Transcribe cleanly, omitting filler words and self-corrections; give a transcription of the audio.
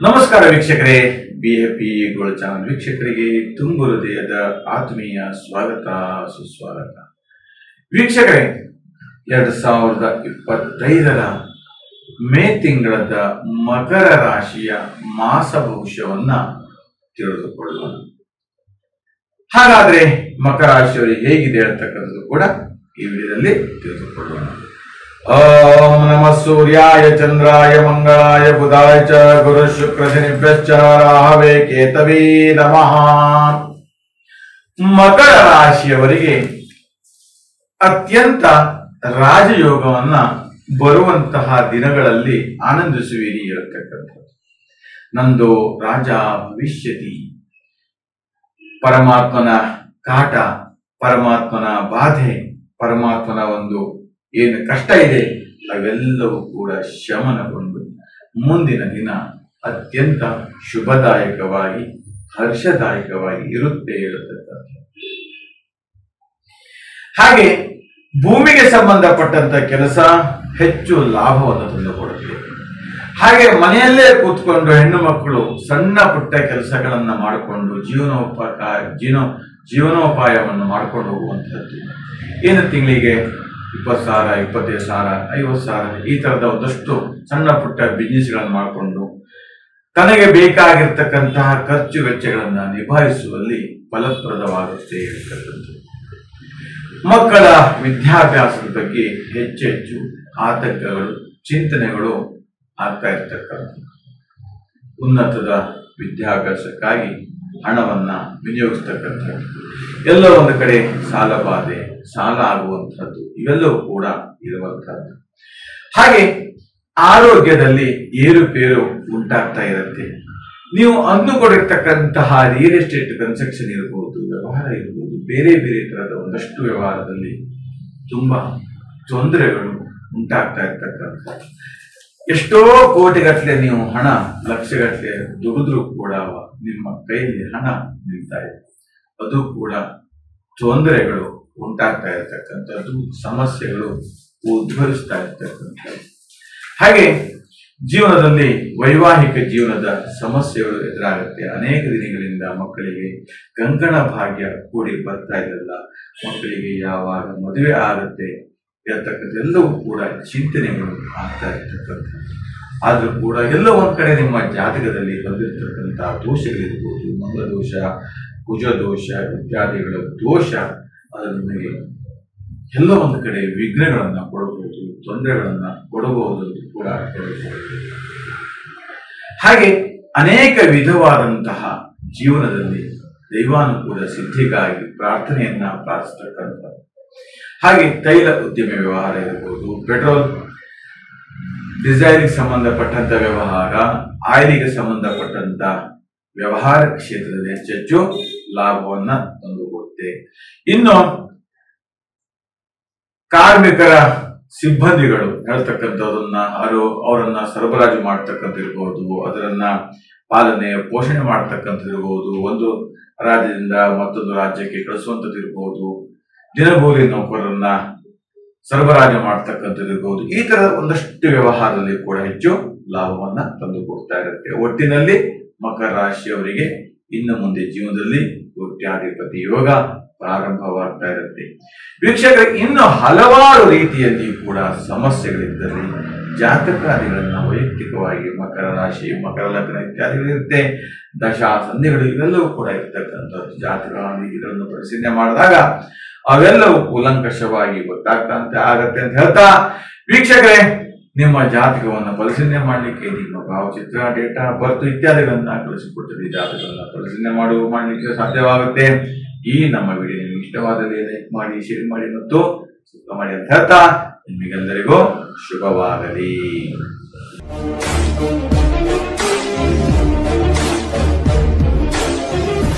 ನಮಸ್ಕಾರ ವೀಕ್ಷಕರೇ, ಬಿಎಪಿ gold channel ವೀಕ್ಷಕರಿಗೆ ತುಂಬು ಹೃದಯದ ಆತ್ಮೀಯ ಸ್ವಾಗತ ಸುಸ್ವಾಗತ. ವೀಕ್ಷಕರೇ, 2025ರ ಮೇ ತಿಂಗಳದ ಮಕರ ರಾಶಿಯ ಮಾಸ ಭವಿಷ್ಯವನ್ನ ತಿಳಿದುಕೊಳ್ಳೋಣ. ಹಾಗಾದ್ರೆ ಮಕರ ರಾಶಿಯವರಿಗೆ ಹೇಗಿದೆ ಅಂತಕ್ಕಂಥದ್ದು ಕೂಡ ಈ ವಿಡಿಯೋದಲ್ಲಿ ತಿಳಿದುಕೊಳ್ಳೋಣ. ಓಂ ನಮಃ ಸೂರ್ಯಾಯ ಚಂದ್ರಾಯ ಮಂಗಳಾಯ ಬುಧಾಯ ಚ ಗುರು ಶುಕ್ರ ಶನಿಭ್ಯಶ್ಚ ರಾಹವೇ ಕೇತವೇ ನಮಃ. ಮಕರ ರಾಶಿಯವರಿಗೆ ಅತ್ಯಂತ ರಾಜಯೋಗವನ್ನ ಬರುವಂತಹ ದಿನಗಳಲ್ಲಿ ಆನಂದಿಸುವಿರಿ ಇರತಕ್ಕಂಥದ್ದು. ನಂದು ರಾಜ ಭವಿಷ್ಯತಿ, ಪರಮಾತ್ಮನ ಕಾಟ, ಪರಮಾತ್ಮನ ಬಾಧೆ, ಪರಮಾತ್ಮನ ಒಂದು ಏನು ಕಷ್ಟ ಇದೆ ಅವೆಲ್ಲವೂ ಕೂಡ ಶಮನಗೊಂಡು ಮುಂದಿನ ದಿನ ಅತ್ಯಂತ ಶುಭದಾಯಕವಾಗಿ ಹರ್ಷದಾಯಕವಾಗಿ ಇರುತ್ತೆ ಇರತಕ್ಕಂಥ. ಹಾಗೆ ಭೂಮಿಗೆ ಸಂಬಂಧಪಟ್ಟಂತ ಕೆಲಸ ಹೆಚ್ಚು ಲಾಭವನ್ನು ತಂದುಕೊಡುತ್ತೆ. ಹಾಗೆ ಮನೆಯಲ್ಲೇ ಕೂತ್ಕೊಂಡು ಹೆಣ್ಣು ಮಕ್ಕಳು ಸಣ್ಣ ಪುಟ್ಟ ಕೆಲಸಗಳನ್ನ ಮಾಡಿಕೊಂಡು ಜೀವನೋಪಾಯವನ್ನು ಮಾಡ್ಕೊಂಡು ಹೋಗುವಂತಹದ್ದು. ಏನು ತಿಂಗಳಿಗೆ 20,000, 25,000, 50,000 ಈ ತರದ ಒಂದಷ್ಟು ಸಣ್ಣ ಪುಟ್ಟ ಬಿಸ್ನೆಸ್ಗಳನ್ನು ಮಾಡಿಕೊಂಡು ತನಗೆ ಬೇಕಾಗಿರ್ತಕ್ಕಂತಹ ಖರ್ಚು ವೆಚ್ಚಗಳನ್ನ ನಿಭಾಯಿಸುವಲ್ಲಿ ಫಲಪ್ರದವಾಗುತ್ತೆ ಇರತಕ್ಕಂಥದ್ದು. ಮಕ್ಕಳ ವಿದ್ಯಾಭ್ಯಾಸದ ಬಗ್ಗೆ ಹೆಚ್ಚೆಚ್ಚು ಆತಂಕಗಳು, ಚಿಂತನೆಗಳು ಆಗ್ತಾ ಇರ್ತಕ್ಕಂಥದ್ದು. ಉನ್ನತದ ವಿದ್ಯಾಭ್ಯಾಸಕ್ಕಾಗಿ ಹಣವನ್ನ ವಿನಿಯೋಗಿಸ್ತಕ್ಕಂಥದ್ದು, ಎಲ್ಲೋ ಒಂದು ಕಡೆ ಸಾಲ ಬಾಧೆ, ಸಾಲ ಆಗುವಂತಹದ್ದು ಇವೆಲ್ಲವೂ ಕೂಡ ಇರುವಂತಹದ್ದು. ಹಾಗೆ ಆರೋಗ್ಯದಲ್ಲಿ ಏರುಪೇರು ಉಂಟಾಗ್ತಾ ಇರುತ್ತೆ. ನೀವು ಅಂದುಕೊಂಡಿರ್ತಕ್ಕಂತಹ ರಿಯಲ್ ಎಸ್ಟೇಟ್ ಕನ್ಸ್ಟ್ರಕ್ಷನ್ ಇರಬಹುದು, ವ್ಯವಹಾರ ಇರಬಹುದು, ಬೇರೆ ಬೇರೆ ತರಹದ ಒಂದಷ್ಟು ವ್ಯವಹಾರದಲ್ಲಿ ತುಂಬಾ ತೊಂದರೆಗಳು ಉಂಟಾಗ್ತಾ ಇರ್ತಕ್ಕಂಥದ್ದು. ಎಷ್ಟೋ ಕೋಟಿಗಟ್ಟಲೆ ನೀವು ಹಣ, ಲಕ್ಷಗಟ್ಟಲೆ ದುಡಿದ್ರೂ ಕೂಡ ನಿಮ್ಮ ಕೈಯಲ್ಲಿ ಹಣ ನಿಲ್ತಾ ಇದೆ. ಅದು ಕೂಡ ತೊಂದರೆಗಳು ಉಂಟಾಗ್ತಾ ಇರತಕ್ಕಂಥದ್ದು, ಸಮಸ್ಯೆಗಳು ಉದ್ಭವಿಸ್ತಾ ಇರ್ತಕ್ಕಂಥದ್ದು. ಹಾಗೆ ಜೀವನದಲ್ಲಿ ವೈವಾಹಿಕ ಜೀವನದ ಸಮಸ್ಯೆಗಳು ಎದುರಾಗುತ್ತೆ. ಅನೇಕ ದಿನಗಳಿಂದ ಮಕ್ಕಳಿಗೆ ಕಂಕಣ ಭಾಗ್ಯ ಕೂಡಿ ಬರ್ತಾ ಇರಲ್ಲ, ಮಕ್ಕಳಿಗೆ ಯಾವಾಗ ಮದುವೆ ಆಗುತ್ತೆ ಇರತಕ್ಕಂಥ ಎಲ್ಲವೂ ಕೂಡ ಚಿಂತನೆಗಳು ಆಗ್ತಾ ಇರ್ತಕ್ಕಂಥದ್ದು. ಆದ್ರೂ ಕೂಡ ಎಲ್ಲೋ ಒಂದ್ ಕಡೆ ನಿಮ್ಮ ಜಾತಕದಲ್ಲಿ ಬಂದಿರತಕ್ಕಂತಹ ದೋಷಗಳಿರ್ಬೋದು, ಮಂಗಳ ದೋಷ, ಕುಜ ದೋಷ ಇತ್ಯಾದಿಗಳ ದೋಷ ಅದು ನಿಮಗೆ ಎಲ್ಲೋ ಒಂದು ಕಡೆ ವಿಘ್ನಗಳನ್ನ ಕೊಡಬಹುದು, ತೊಂದರೆಗಳನ್ನ ಕೊಡಬಹುದು ಕೂಡ ಹೇಳಬಹುದು. ಹಾಗೆ ಅನೇಕ ವಿಧವಾದಂತಹ ಜೀವನದಲ್ಲಿ ದೈವಾನುಕೂಲ ಸಿದ್ಧಿಗಾಗಿ ಪ್ರಾರ್ಥನೆಯನ್ನ ಪ್ರಾರ್ಥಿಸ್ತಕ್ಕಂಥದ್ದು. ಹಾಗೆ ತೈಲ ಉದ್ಯಮ ವ್ಯವಹಾರ ಇರಬಹುದು, ಪೆಟ್ರೋಲ್ ಡಿಸೈಲ್ಗೆ ಸಂಬಂಧಪಟ್ಟಂತ ವ್ಯವಹಾರ, ಆಯಿಲಿಗೆ ಸಂಬಂಧಪಟ್ಟಂತ ವ್ಯವಹಾರ ಕ್ಷೇತ್ರದಲ್ಲಿ ಹೆಚ್ಚೆಚ್ಚು ಲಾಭವನ್ನ ತಂದುಕೊಡುತ್ತೆ. ಇನ್ನು ಕಾರ್ಮಿಕರ ಸಿಬ್ಬಂದಿಗಳು ಹೇಳ್ತಕ್ಕಂಥದನ್ನ ಅವರನ್ನ ಸರಬರಾಜು ಮಾಡ್ತಕ್ಕಂಥಿರ್ಬಹುದು, ಅದರನ್ನ ಪಾಲನೆ ಪೋಷಣೆ ಮಾಡ್ತಕ್ಕಂಥದ್ದಿರ್ಬಹುದು, ಒಂದು ರಾಜ್ಯದಿಂದ ಮತ್ತೊಂದು ರಾಜ್ಯಕ್ಕೆ ಕಳಿಸುವಂಥದ್ದಿರ್ಬಹುದು, ದಿನಗೂಲಿ ನೌಕರರನ್ನ ಸರಬರಾಜು ಮಾಡ್ತಕ್ಕಂಥದ್ದಿರ್ಬಹುದು. ಈ ತರದ ಒಂದಷ್ಟು ವ್ಯವಹಾರದಲ್ಲಿ ಕೂಡ ಹೆಚ್ಚು ಲಾಭವನ್ನ ತಂದುಕೊಡ್ತಾ ಇರುತ್ತೆ. ಒಟ್ಟಿನಲ್ಲಿ ಮಕರ ರಾಶಿಯವರಿಗೆ ಇನ್ನು ಮುಂದೆ ಜೀವನದಲ್ಲಿ ಕೋಟ್ಯಾಧಿಪತಿ ಯೋಗ ಪ್ರಾರಂಭವಾಗ್ತಾ ಇರುತ್ತೆ. ವೀಕ್ಷಕರಿಗೆ ಇನ್ನು ಹಲವಾರು ರೀತಿಯಲ್ಲಿ ಕೂಡ ಸಮಸ್ಯೆಗಳಿದ್ದಲ್ಲಿ ಜಾತಕಾದಿಗಳನ್ನ ವೈಯಕ್ತಿಕವಾಗಿ ಮಕರ ರಾಶಿ, ಮಕರ ಲಗ್ನ ಇತ್ಯಾದಿಗಳಿರುತ್ತೆ, ದಶಾ ಸಂಧಿಗಳು ಇವೆಲ್ಲವೂ ಕೂಡ ಇರ್ತಕ್ಕಂಥದ್ದು. ಜಾತಕಗಳನ್ನು ಪರಿಶೀಲನೆ ಮಾಡಿದಾಗ ಅವೆಲ್ಲವೂ ಕೂಲಂಕಷವಾಗಿ ಗೊತ್ತಾಗ್ತಂತೆ ಆಗತ್ತೆ ಅಂತ ಹೇಳ್ತಾ, ವೀಕ್ಷಕರೇ ನಿಮ್ಮ ಜಾತಕವನ್ನು ಪರಿಶೀಲನೆ ಮಾಡಲಿಕ್ಕೆ ನಿಮ್ಮ ಭಾವಚಿತ್ರ, ಡೇಟಾ ಬರ್ತ್ ಇತ್ಯಾದಿಗಳನ್ನ ಕಳಿಸಿಕೊಟ್ಟಿದ್ದೀವಿ. ಜಾತಕಗಳನ್ನ ಪರಿಶೀಲನೆ ಮಾಡಲಿಕ್ಕೆ ಸಾಧ್ಯವಾಗುತ್ತೆ. ಈ ನಮ್ಮ ವಿಡಿಯೋ ನಿಮಗೆ ಇಷ್ಟವಾದಲ್ಲಿ ಲೈಕ್ ಮಾಡಿ, ಶೇರ್ ಮಾಡಿ ಮತ್ತು ಸಬ್ಸ್ಕ್ರೈಬ್ ಮಾಡಿ ಅಂತ ಹೇಳ್ತಾ ನಿಮಗೆಲ್ಲರಿಗೂ ಶುಭವಾಗಲಿ.